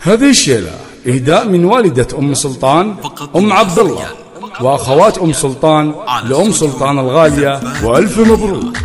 هذه الشيلة إهداء من والدة أم سلطان أم عبد الله وأخوات أم سلطان لأم سلطان الغالية، وألف مبروك.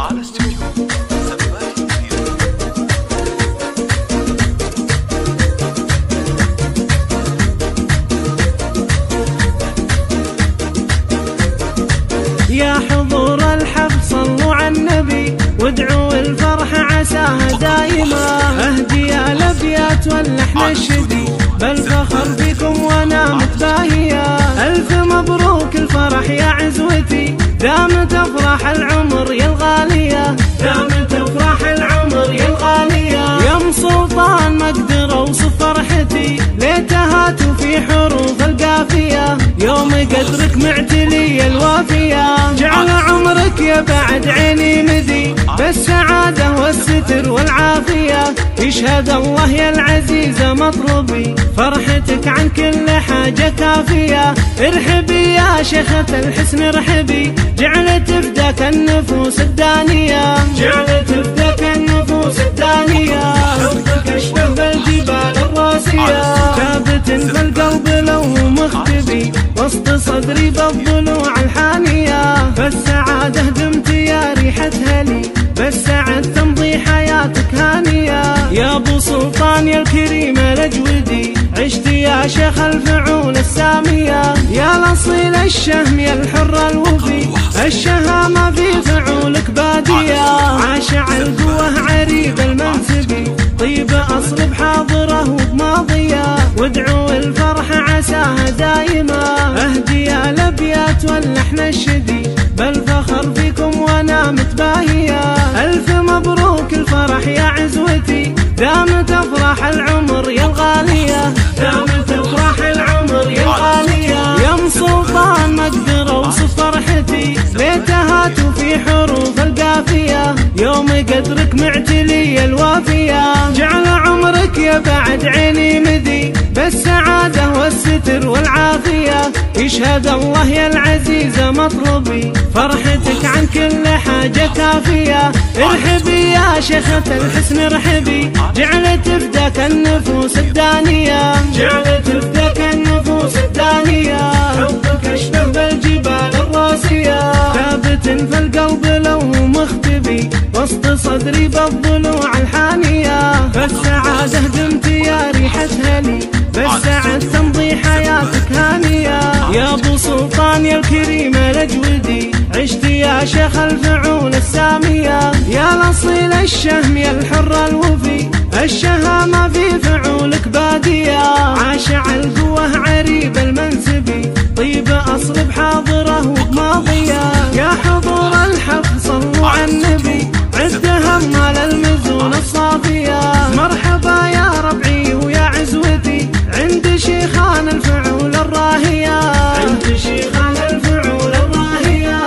يا حضور الحفل صلوا على النبي وادعوا الفرح عساها دايما. اهدي الابيات واللحن الشدي بالفخر بكم وانا متباهية. الف مبروك الفرح يا عزوتي، دامت افراح العمر يا الغالية، دامت افراح العمر يا الغالية. يا ام سلطان ما اقدر اوصف فرحتي، ليتها في حروف القافية. يوم قدرك معتلي الوافية، جعل عمرك يا بعد عيني مذي بالسعادة والستر والعافية. يشهد الله يا العزيزة مطلبي، فرحتك عن كل حاجة كافية. ارحبي يا شيخة الحسن ارحبي، جعلت فداك النفوس الدانية، جعلت فداك النفوس الدانية. حبك اشبه بالجبال الراسية، ثابت في القلب لو مختبي، وسط صدري بالضلوع الحانية. فالسعادة دمت يا ريحة هلي، بالسعد تمضي حياتك هانية. يا ابو سلطان يا الكريم الاجودي، عشت يا شيخ الفعول السامية. يا الاصيل الشهم يا الحر الوفي، الشهامة في فعولك بادية. عاشع القوة عريب المنسبي، طيب اصل بحاضره وبماضية. وادعوا الفرح عساها دايما، اهدي الابيات واللحن الشدي بالفخر فيكم وانا متباهية. الف مبروك الفرح يا عزوتي، دامت افراح العمر يا الغالية، دامت افراح العمر يا الغالية. يا ام سلطان ما اقدر اوصف فرحتي، ليتها في حروف القافية. يوم قدرك معتلي الوافية، جعل عمرك يا بعد عيني مذي بالسعادة والستر والعافية. يشهد الله يا العزيزة مطلبي، فرحتك عن كل حاجة كافية. ارحبي يا شيخة الحسن ارحبي، جعلت فداك النفوس الدانية، جعلت فداك النفوس الدانية. حبك اشبه بالجبال الراسية، ثابت في القلب لو مختبي، وسط صدري بالضلوع الحانية. فالسعادة دمت يا ريحة هلي، بالسعد تمضي حياتك هانية. يا ابو سلطان يا الكريم الاجودي، عشت يا شيخ الفعول السامية. يا الاصيل الشهم يا الحر الوفي، الشهامة في فعولك بادية. عاشع القوة عريب المنسبي، طيب اصل بحاضره وبماضية. يا حضور الحفل صلوا على النبي، عد همال المزون الصافية. مرحبا يا ربعي ويا عزوتي، عند شيخان الفعول الراهية، عند شيخان الفعول الراهية.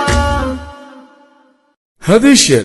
هذه الشيلة